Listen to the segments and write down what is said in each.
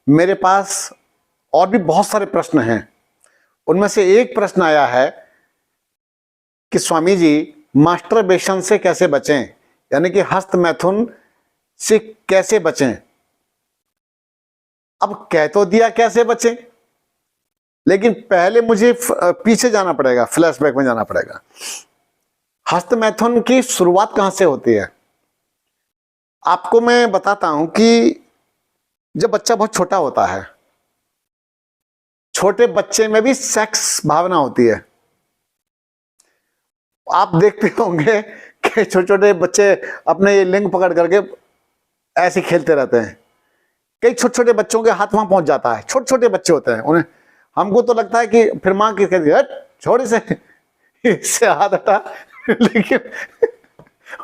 मेरे पास और भी बहुत सारे प्रश्न हैं। उनमें से एक प्रश्न आया है कि स्वामी जी, मास्टरबेशन से कैसे बचें, यानी कि हस्त मैथुन से कैसे बचें। अब कह तो दिया कैसे बचें, लेकिन पहले मुझे पीछे जाना पड़ेगा, फ्लैशबैक में जाना पड़ेगा। हस्त मैथुन की शुरुआत कहां से होती है? आपको मैं बताता हूं कि जब बच्चा बहुत छोटा होता है, छोटे बच्चे में भी सेक्स भावना होती है। आप देखते होंगे कि छोटे छोटे बच्चे अपने ये लिंग पकड़ करके ऐसे खेलते रहते हैं। कई छोटे छोटे बच्चों के हाथ वहां पहुंच जाता है, छोटे छोटे बच्चे होते हैं, उन्हें हमको तो लगता है कि फिर माँ की कहती है छोड़ इसे, इससे हाथ हटा, लेकिन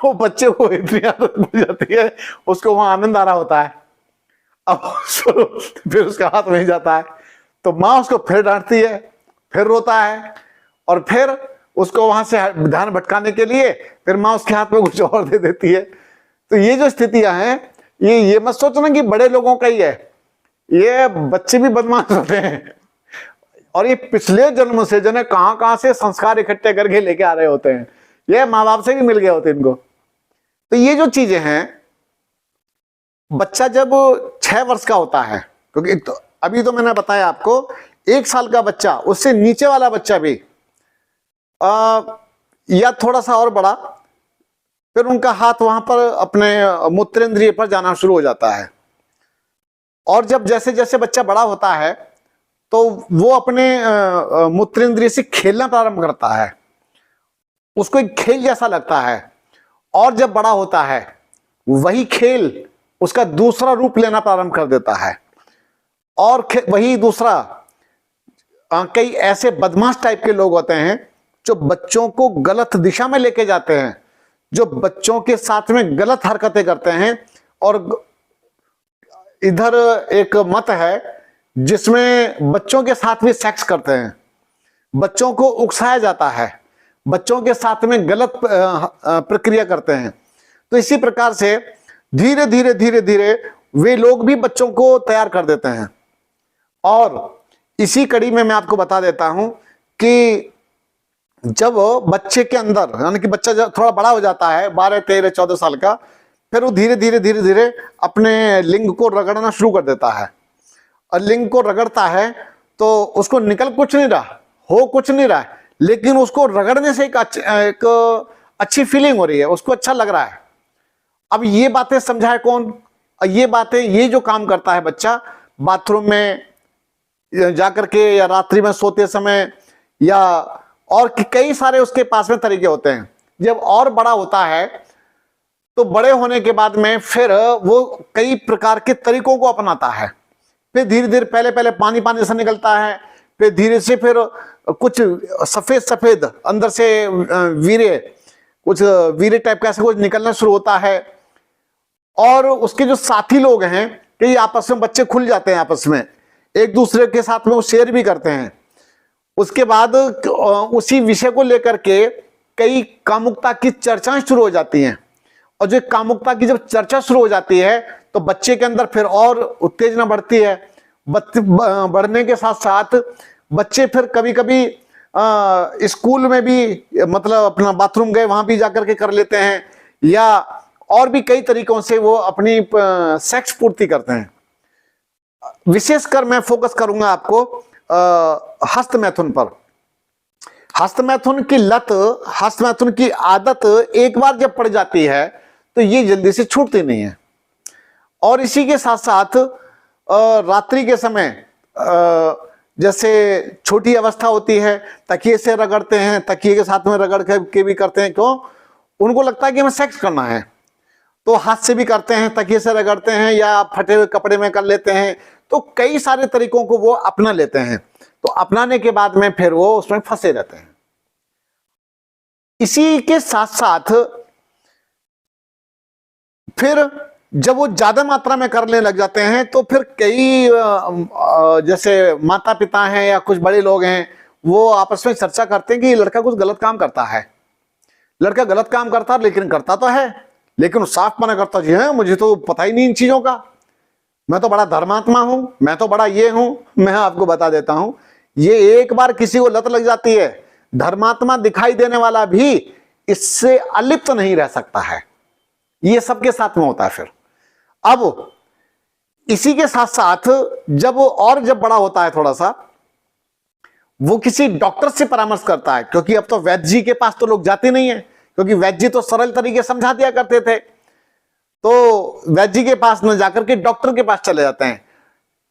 वो बच्चे को इतनी आदत हो जाती है, उसको वहां आनंद आ रहा होता है, अब फिर उसका हाथ वहीं जाता है, तो माँ उसको फिर डांटती है, फिर रोता है, और फिर उसको वहां से ध्यान भटकाने के लिए फिर माँ उसके हाथ में कुछ और दे देती है। तो ये जो स्थितियां हैं, ये मत सोचना कि बड़े लोगों का ही है, ये बच्चे भी बदमाश होते हैं, और ये पिछले जन्म से जने कहां से संस्कार इकट्ठे करके लेके आ रहे होते हैं, ये माँ बाप से भी मिल गए होते हैं इनको। तो ये जो चीजें हैं, बच्चा जब 6 वर्ष का होता है, क्योंकि तो अभी तो मैंने बताया आपको 1 साल का बच्चा, उससे नीचे वाला बच्चा भी या थोड़ा सा और बड़ा, फिर उनका हाथ वहां पर अपने मूत्रेंद्रिय पर जाना शुरू हो जाता है। और जब जैसे जैसे बच्चा बड़ा होता है तो वो अपने मूत्रेंद्रिय से खेलना प्रारंभ करता है, उसको एक खेल जैसा लगता है, और जब बड़ा होता है वही खेल उसका दूसरा रूप लेना प्रारंभ कर देता है, और वही दूसरा कई ऐसे बदमाश टाइप के लोग होते हैं जो बच्चों को गलत दिशा में लेके जाते हैं, जो बच्चों के साथ में गलत हरकतें करते हैं। और इधर एक मत है जिसमें बच्चों के साथ भी सेक्स करते हैं, बच्चों को उकसाया जाता है, बच्चों के साथ में गलत प्रक्रिया करते हैं। तो इसी प्रकार से धीरे धीरे धीरे धीरे वे लोग भी बच्चों को तैयार कर देते हैं। और इसी कड़ी में मैं आपको बता देता हूं कि जब बच्चे के अंदर, यानी कि बच्चा जब थोड़ा बड़ा हो जाता है, 12, 13, 14 साल का, फिर वो धीरे धीरे धीरे धीरे अपने लिंग को रगड़ना शुरू कर देता है, और लिंग को रगड़ता है तो उसको निकल कुछ नहीं रहा, हो कुछ नहीं रहा है, लेकिन उसको रगड़ने से एक अच्छी फीलिंग हो रही है, उसको अच्छा लग रहा है। अब ये बातें समझाए कौन? ये बातें, ये जो काम करता है बच्चा बाथरूम में जाकर के, या रात्रि में सोते समय, या और कई सारे उसके पास में तरीके होते हैं। जब और बड़ा होता है तो बड़े होने के बाद में फिर वो कई प्रकार के तरीकों को अपनाता है। फिर धीरे धीरे पहले पहले पानी पानी से निकलता है, फिर धीरे से फिर कुछ सफेद सफेद अंदर से वीरे, कुछ वीरे टाइप का ऐसा कुछ निकलना शुरू होता है। और उसके जो साथी लोग हैं, कई आपस में बच्चे खुल जाते हैं, आपस में एक दूसरे के साथ में वो शेयर भी करते हैं। उसके बाद उसी विषय को लेकर के कई कामुकता की चर्चाएं शुरू हो जाती हैं, और जो कामुकता की जब चर्चा शुरू हो जाती है तो बच्चे के अंदर फिर और उत्तेजना बढ़ती है। बढ़ने के साथ साथ बच्चे फिर कभी कभी स्कूल में भी, मतलब अपना बाथरूम गए वहां भी जाकर के कर लेते हैं, या और भी कई तरीकों से वो अपनी सेक्स पूर्ति करते हैं। विशेषकर मैं फोकस करूंगा आपको हस्त मैथुन पर। हस्त मैथुन की लत, हस्त मैथुन की आदत एक बार जब पड़ जाती है तो ये जल्दी से छूटती नहीं है। और इसी के साथ साथ रात्रि के समय जैसे छोटी अवस्था होती है, तकिए से रगड़ते हैं, तकिए के साथ में रगड़ के भी करते हैं। क्यों? उनको लगता है कि हमें सेक्स करना है, तो हाथ से भी करते हैं, तकिए से रगड़ते हैं, या फटे हुए कपड़े में कर लेते हैं। तो कई सारे तरीकों को वो अपना लेते हैं। तो अपनाने के बाद में फिर वो उसमें फंसे रहते हैं। इसी के साथ साथ फिर जब वो ज्यादा मात्रा में करने लग जाते हैं तो फिर कई जैसे माता पिता हैं या कुछ बड़े लोग हैं, वो आपस में चर्चा करते हैं कि लड़का कुछ गलत काम करता है। लड़का गलत काम करता है, लेकिन करता तो है, लेकिन साफ मना करता, जी है मुझे तो पता ही नहीं इन चीजों का। मैं तो बड़ा धर्मात्मा हूं, मैं तो बड़ा ये हूं। मैं आपको बता देता हूं, ये एक बार किसी को लत लग जाती है, धर्मात्मा दिखाई देने वाला भी इससे अलिप्त नहीं रह सकता है। ये सबके साथ में होता है। फिर अब इसी के साथ साथ जब बड़ा होता है थोड़ा सा, वो किसी डॉक्टर से परामर्श करता है, क्योंकि अब तो वैद्य जी के पास तो लोग जाते नहीं है, क्योंकि वैद्य जी तो सरल तरीके समझा दिया करते थे। तो वैद्य जी के पास न जाकर के डॉक्टर के पास चले जाते हैं।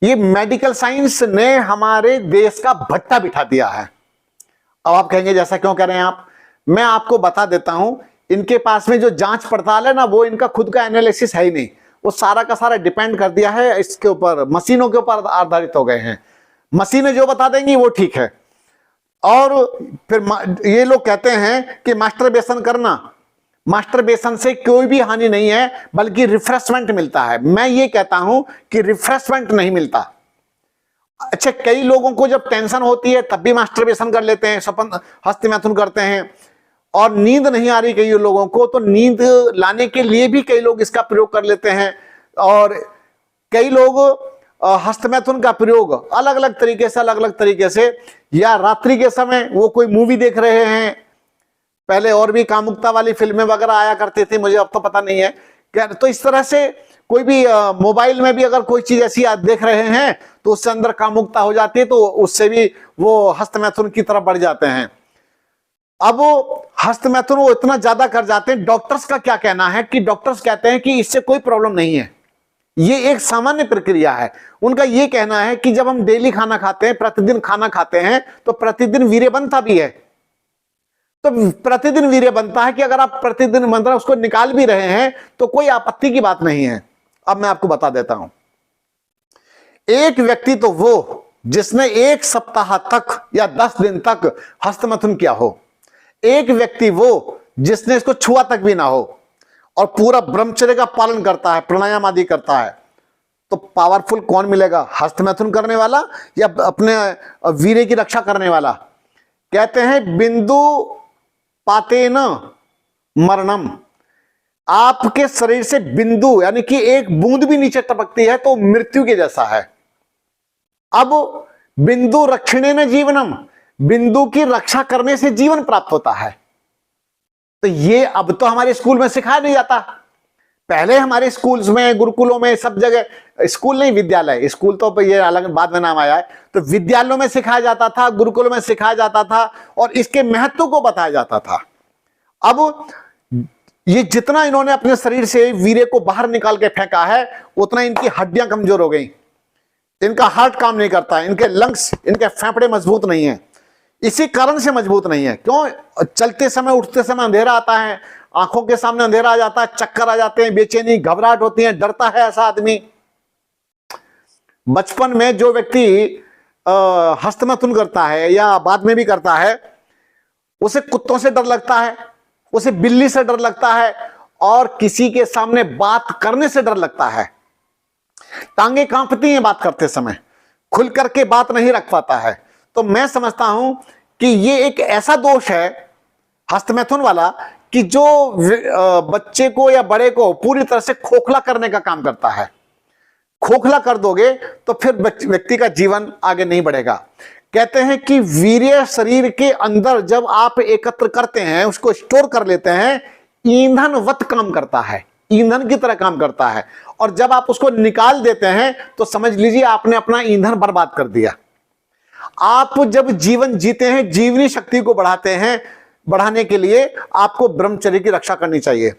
ये मेडिकल साइंस ने हमारे देश का भट्टा बिठा दिया है। अब आप कहेंगे जैसा क्यों कह रहे हैं आप? मैं आपको बता देता हूं, इनके पास में जो जांच पड़ताल है ना, वो इनका खुद का एनालिसिस है ही नहीं। वो सारा का सारा डिपेंड कर दिया है इसके ऊपर, मशीनों के ऊपर आधारित हो गए हैं। मशीनें जो बता देंगी वो ठीक है। और फिर ये लोग कहते हैं कि मास्टरबेशन करना, मास्टरबेशन से कोई भी हानि नहीं है, बल्कि रिफ्रेशमेंट मिलता है। मैं ये कहता हूं कि रिफ्रेशमेंट नहीं मिलता। अच्छा, कई लोगों को जब टेंशन होती है तब भी मास्टरबेशन कर लेते हैं, सपन हस्त मैथुन करते हैं। और नींद नहीं आ रही कई लोगों को, तो नींद लाने के लिए भी कई लोग इसका प्रयोग कर लेते हैं। और कई लोग हस्तमैथुन का प्रयोग अलग अलग तरीके से, या रात्रि के समय वो कोई मूवी देख रहे हैं, पहले और भी कामुकता वाली फिल्में वगैरह आया करती थी, मुझे अब तो पता नहीं है क्या, तो इस तरह से कोई भी मोबाइल में भी अगर कोई चीज ऐसी आप देख रहे हैं तो उससे अंदर कामुकता हो जाती है, तो उससे भी वो हस्तमैथुन की तरफ बढ़ जाते हैं। अब वो हस्तमैथुन वो इतना ज्यादा कर जाते हैं। डॉक्टर्स का क्या कहना है कि डॉक्टर्स कहते हैं कि इससे कोई प्रॉब्लम नहीं है, ये एक सामान्य प्रक्रिया है। उनका ये कहना है कि जब हम डेली खाना खाते हैं, प्रतिदिन खाना खाते हैं, तो प्रतिदिन वीर्य बनता भी है। तो प्रतिदिन वीर्य बनता है कि अगर आप प्रतिदिन मंत्र उसको निकाल भी रहे हैं तो कोई आपत्ति की बात नहीं है। अब मैं आपको बता देता हूं, एक व्यक्ति तो वो जिसने 1 सप्ताह तक या 10 दिन तक हस्तमैथुन किया हो, एक व्यक्ति वो जिसने इसको छुआ तक भी ना हो और पूरा ब्रह्मचर्य का पालन करता है, प्राणायाम आदि करता है, तो पावरफुल कौन मिलेगा? हस्तमैथुन करने वाला या अपने वीर्य की रक्षा करने वाला? कहते हैं बिंदु पातेन मरणम, आपके शरीर से बिंदु यानी कि एक बूंद भी नीचे टपकती है तो मृत्यु के जैसा है। अब बिंदु रक्षणेन जीवनम, बिंदु की रक्षा करने से जीवन प्राप्त होता है। तो ये अब तो हमारे स्कूल में सिखाया नहीं जाता। पहले हमारे स्कूल्स में, गुरुकुलों में, सब जगह, स्कूल नहीं विद्यालय, स्कूल तो ये अलग बाद में नाम आया है, तो विद्यालयों में सिखाया जाता था, गुरुकुलों में सिखाया जाता था और इसके महत्व को बताया जाता था। अब ये जितना इन्होंने अपने शरीर से वीर्य को बाहर निकाल के फेंका है, उतना इनकी हड्डियां कमजोर हो गई, इनका हार्ट काम नहीं करता, इनके लंग्स, इनके फेफड़े मजबूत नहीं है। इसी कारण से मजबूत नहीं है। क्यों? चलते समय, उठते समय अंधेरा आता है, आंखों के सामने अंधेरा आ जाता है, चक्कर आ जाते हैं, बेचैनी, घबराहट होती है, डरता है ऐसा आदमी। बचपन में जो व्यक्ति हस्तमैथुन करता है या बाद में भी करता है, उसे कुत्तों से डर लगता है, उसे बिल्ली से डर लगता है और किसी के सामने बात करने से डर लगता है। टांगे कांपती हैं बात करते समय, खुल करके बात नहीं रख पाता है। तो मैं समझता हूं कि ये एक ऐसा दोष है हस्तमैथुन वाला कि जो बच्चे को या बड़े को पूरी तरह से खोखला करने का काम करता है। खोखला कर दोगे तो फिर व्यक्ति का जीवन आगे नहीं बढ़ेगा। कहते हैं कि वीर्य शरीर के अंदर जब आप एकत्र करते हैं, उसको स्टोर कर लेते हैं, ईंधनवत काम करता है, ईंधन की तरह काम करता है। और जब आप उसको निकाल देते हैं तो समझ लीजिए आपने अपना ईंधन बर्बाद कर दिया। आप जब जीवन जीते हैं, जीवनी शक्ति को बढ़ाते हैं, बढ़ाने के लिए आपको ब्रह्मचर्य की रक्षा करनी चाहिए।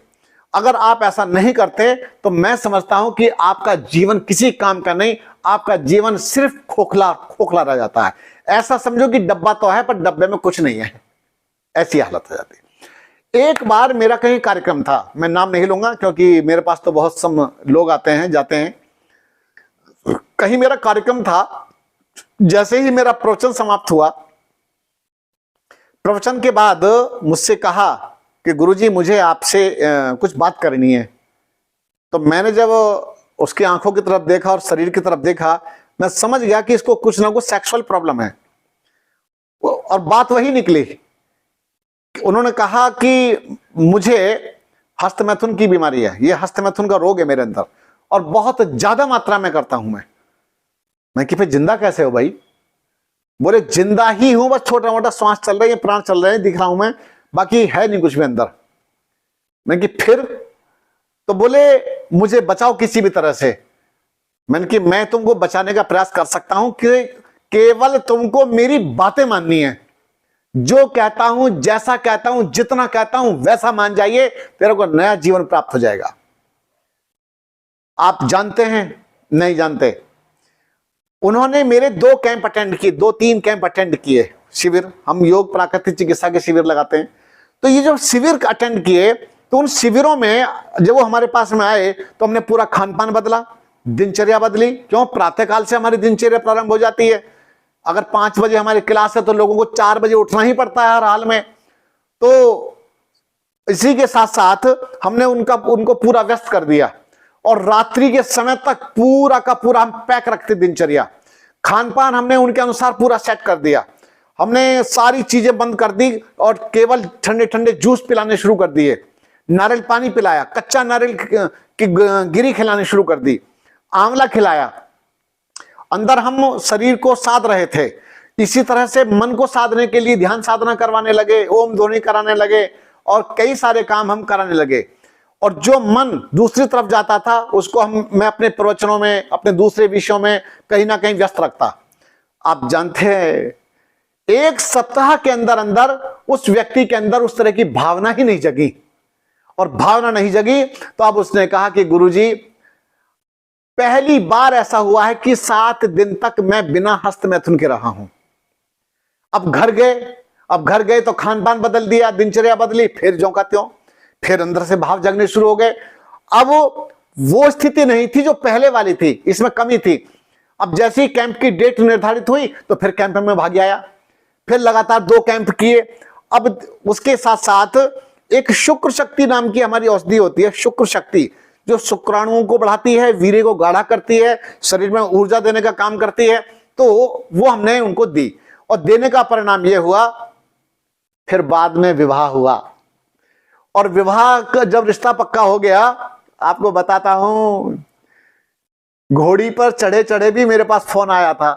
अगर आप ऐसा नहीं करते तो मैं समझता हूं कि आपका जीवन किसी काम का नहीं, आपका जीवन सिर्फ खोखला खोखला रह जाता है। ऐसा समझो कि डब्बा तो है पर डब्बे में कुछ नहीं है, ऐसी हालत हो जाती है। एक बार मेरा कहीं कार्यक्रम था, मैं नाम नहीं लूंगा क्योंकि मेरे पास तो बहुत सम लोग आते हैं जाते हैं। कहीं मेरा कार्यक्रम था, जैसे ही मेरा प्रवचन समाप्त हुआ, प्रवचन के बाद मुझसे कहा कि गुरुजी मुझे आपसे कुछ बात करनी है। तो मैंने जब उसकी आंखों की तरफ देखा और शरीर की तरफ देखा, मैं समझ गया कि इसको कुछ ना कुछ सेक्सुअल प्रॉब्लम है। और बात वही निकली, उन्होंने कहा कि मुझे हस्तमैथुन की बीमारी है, ये हस्तमैथुन का रोग है मेरे अंदर। और बहुत ज्यादा मात्रा में करता हूं मैं कि फिर जिंदा कैसे हो भाई? बोले जिंदा ही हूं, बस छोटा मोटा श्वास चल रही है, प्राण चल रहे हैं, दिख रहा हूं मैं, बाकी है नहीं कुछ भी अंदर। मैं कि फिर? तो बोले मुझे बचाओ किसी भी तरह से। मैंने कि मैं तुमको बचाने का प्रयास कर सकता हूं कि केवल तुमको मेरी बातें माननी है, जो कहता हूं, जैसा कहता हूं, जितना कहता हूं वैसा मान जाइए, तेरे को नया जीवन प्राप्त हो जाएगा। आप जानते हैं? नहीं जानते। उन्होंने मेरे 2 कैंप अटेंड किए, 2-3 कैंप अटेंड किए, शिविर। हम योग प्राकृतिक चिकित्सा के शिविर लगाते हैं, तो ये जो शिविर अटेंड किए, तो उन शिविरों में जब वो हमारे पास में आए तो हमने पूरा खान पान बदला, दिनचर्या बदली। क्यों? प्रातःकाल से हमारी दिनचर्या प्रारंभ हो जाती है। अगर 5 बजे हमारी क्लास है तो लोगों को 4 बजे उठना ही पड़ता है हर हाल में। तो इसी के साथ साथ हमने उनको पूरा व्यस्त कर दिया, और रात्रि के समय तक पूरा का पूरा हम पैक रखते दिनचर्या। खान पान हमने उनके अनुसार पूरा सेट कर दिया। हमने सारी चीजें बंद कर दी और केवल ठंडे ठंडे जूस पिलाने शुरू कर दिए, नारियल पानी पिलाया, कच्चा नारियल की गिरी खिलानी शुरू कर दी, आंवला खिलाया। अंदर हम शरीर को साध रहे थे। इसी तरह से मन को साधने के लिए ध्यान साधना करवाने लगे, ओम ध्वनि कराने लगे, और कई सारे काम हम कराने लगे। और जो मन दूसरी तरफ जाता था उसको मैं अपने प्रवचनों में, अपने दूसरे विषयों में कहीं ना कहीं व्यस्त रखता। आप जानते हैं, 1 सप्ताह के अंदर अंदर उस व्यक्ति के अंदर उस तरह की भावना ही नहीं जगी। और भावना नहीं जगी तो अब उसने कहा कि गुरुजी, पहली बार ऐसा हुआ है कि 7 दिन तक मैं बिना हस्त मैथुन के रहा हूं। अब घर गए तो खान पान बदल दिया, दिनचर्या बदली, फिर ज्यों का त्यों, फिर अंदर से भाव जगने शुरू हो गए। अब वो स्थिति नहीं थी जो पहले वाली थी, इसमें कमी थी। अब जैसे ही कैंप की डेट निर्धारित हुई तो फिर कैंप में भाग आया, फिर लगातार 2 कैंप किए। अब उसके साथ साथ एक शुक्र शक्ति नाम की हमारी औषधि होती है, शुक्र शक्ति, जो शुक्राणुओं को बढ़ाती है, वीर्य को गाढ़ा करती है, शरीर में ऊर्जा देने का काम करती है। तो वो हमने उनको दी, और देने का परिणाम यह हुआ, फिर बाद में विवाह हुआ। और विवाह का जब रिश्ता पक्का हो गया, आपको बताता हूं, घोड़ी पर चढ़े चढ़े भी मेरे पास फोन आया था।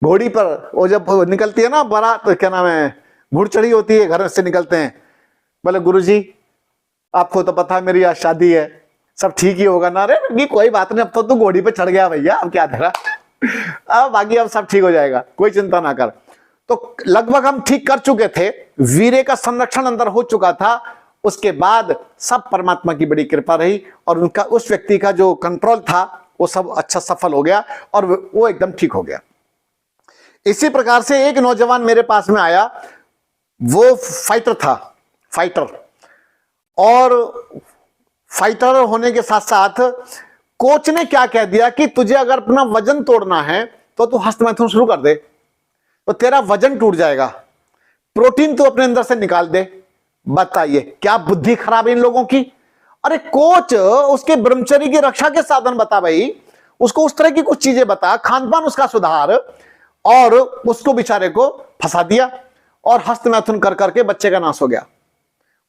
घोड़ी पर वो जब निकलती है ना बारात, तो क्या नाम है, घुड़चढ़ी होती है, घर से निकलते हैं। बोले गुरुजी, आपको तो पता है मेरी आज शादी है, सब ठीक ही होगा ना? अरे कोई बात नहीं, अब तो तू घोड़ी पे चढ़ गया भैया, अब क्या तेरा, अब बाकी अब सब ठीक हो जाएगा, कोई चिंता ना कर। तो लगभग हम ठीक कर चुके थे, वीर्य का संरक्षण अंदर हो चुका था। उसके बाद सब परमात्मा की बड़ी कृपा रही, और उनका, उस व्यक्ति का जो कंट्रोल था वो सब अच्छा सफल हो गया, और वो एकदम ठीक हो गया। इसी प्रकार से एक नौजवान मेरे पास में आया, वो फाइटर था, और फाइटर होने के साथ साथ कोच ने क्या कह दिया कि तुझे अगर अपना वजन तोड़ना है तो तू हस्त मैथुन शुरू कर दे, तो तेरा वजन टूट जाएगा, प्रोटीन तू अपने अंदर से निकाल दे। बताइए क्या बुद्धि खराब है इन लोगों की। अरे कोच उसके ब्रह्मचर्य की रक्षा के साधन बता भाई, उसको उस तरह की कुछ चीजें बता, खान पान उसका सुधार, और उसको बेचारे को फंसा दिया, और हस्त मैथुन कर करके बच्चे का नाश हो गया।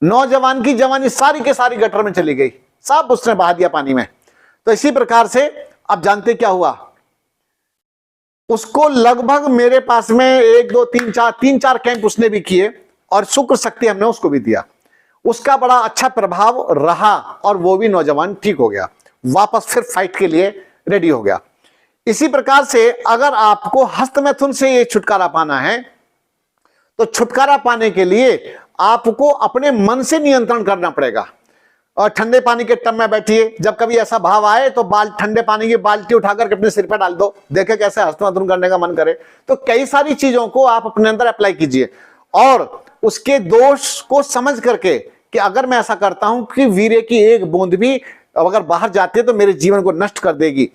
नौजवान की जवानी सारी के सारी गटर में चली गई, सब उसने बहा दिया पानी में। तो इसी प्रकार से आप जानते क्या हुआ, उसको लगभग मेरे पास में 1 2 3 4 कैंप उसने भी किए, और शुक्र शक्ति हमने उसको भी दिया। उसका बड़ा अच्छा प्रभाव रहा, और वो भी नौजवान ठीक हो गया, वापस फिर फाइट के लिए रेडी हो गया। इसी प्रकार से अगर आपको हस्त मैथुन से ये छुटकारा पाना है, तो छुटकारा पाने के लिए आपको अपने मन से नियंत्रण करना पड़ेगा। और ठंडे पानी के टब में बैठिए, जब कभी ऐसा भाव आए तो ठंडे पानी की बाल्टी उठाकर अपने सिर पर डाल दो, देखे कैसे हस्त मैथुन करने का मन करे। तो कई सारी चीजों को आप अपने अंदर अप्लाई कीजिए, और उसके दोष को समझ करके कि अगर मैं ऐसा करता हूं कि वीर्य की एक बूंद भी अगर बाहर जाती है तो मेरे जीवन को नष्ट कर देगी।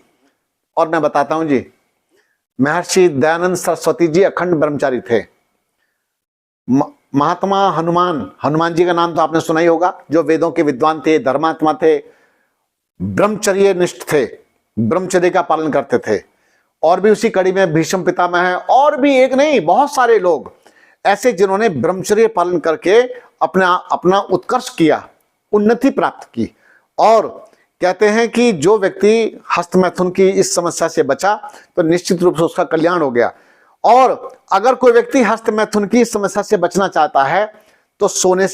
और मैं बताता हूं जी, महर्षि दयानंद सरस्वती जी अखंड ब्रह्मचारी थे। महात्मा हनुमान जी का नाम तो आपने सुना ही होगा, जो वेदों के विद्वान थे, धर्मात्मा थे, ब्रह्मचर्य निष्ठ थे, ब्रह्मचर्य का पालन करते थे। और भी उसी कड़ी में भीष्म पितामह है, और भी एक नहीं बहुत सारे लोग ऐसे जिन्होंने ब्रह्मचर्य पालन करके अपना उत्कर्ष किया, उन्नति प्राप्त की। और कहते हैं कि जो व्यक्ति हस्त मैथुन की इस समस्या से बचा तो निश्चित रूप से उसका कल्याण हो गया। और अगर कोई व्यक्ति हस्त मैथुन की समस्या से बचना चाहता है तो सोने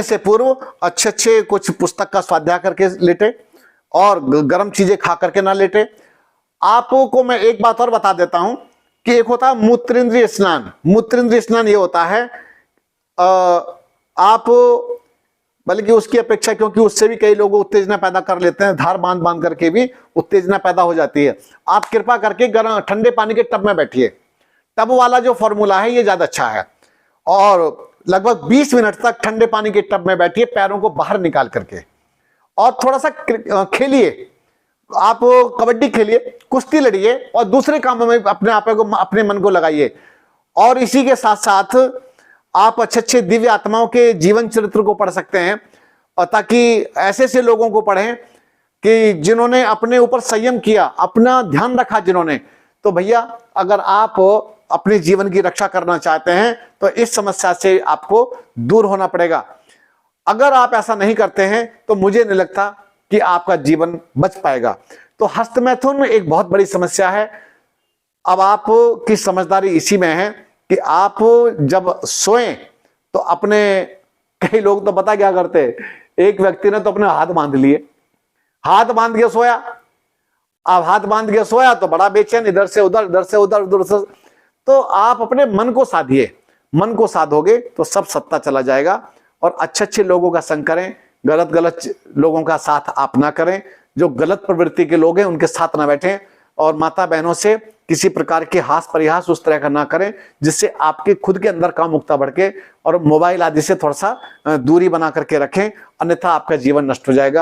से पूर्व अच्छे अच्छे कुछ पुस्तक का स्वाध्याय करके लेटे और गर्म चीजें खा करके ना लेटे। आपको मैं एक बात और बता देता हूं कि एक होता है मूत्रेंद्रिय स्नान। मूत्रेंद्रिय स्नान ये होता है आप बल्कि उसकी अपेक्षा, क्योंकि उससे भी कई लोग उत्तेजना पैदा कर लेते हैं, धार बांध बांध करके भी उत्तेजना पैदा हो जाती है। आप कृपा करके गर्म ठंडे पानी के टब में बैठिए। टब वाला जो फॉर्मूला है ये ज्यादा अच्छा है। और लगभग 20 मिनट तक ठंडे पानी के टब में बैठिए, पैरों को बाहर निकाल करके, और थोड़ा सा खेलिए। आप कबड्डी खेलिए, कुश्ती लड़िए और दूसरे कामों में अपने मन को लगाइए। और इसी के साथ साथ आप अच्छे अच्छे दिव्य आत्माओं के जीवन चरित्र को पढ़ सकते हैं, और ताकि ऐसे लोगों को पढ़ें कि जिन्होंने अपने ऊपर संयम किया, अपना ध्यान रखा जिन्होंने। तो भैया अगर आप अपने जीवन की रक्षा करना चाहते हैं तो इस समस्या से आपको दूर होना पड़ेगा। अगर आप ऐसा नहीं करते हैं तो मुझे नहीं लगता कि आपका जीवन बच पाएगा। तो हस्त मैथुन एक बहुत बड़ी समस्या है। अब आप की समझदारी इसी में है कि आप जब सोएं तो अपने, कई लोग तो पता क्या करते, एक व्यक्ति ने तो अपने हाथ बांध लिए, हाथ बांध के सोया। अब हाथ बांध के सोया तो बड़ा बेचैन, इधर से उधर, इधर से उधर, उधर से। तो आप अपने मन को साधिए, मन को साधोगे तो सब सत्ता चला जाएगा। और अच्छे अच्छे लोगों का संग करें, गलत गलत लोगों का साथ आप ना करें। जो गलत प्रवृत्ति के लोग हैं उनके साथ ना बैठें। और माता बहनों से किसी प्रकार के हास परिहास उस तरह का ना करें जिससे आपके खुद के अंदर कामुकता भड़के। और मोबाइल आदि से थोड़ा सा दूरी बना करके रखें, अन्यथा आपका जीवन नष्ट हो जाएगा।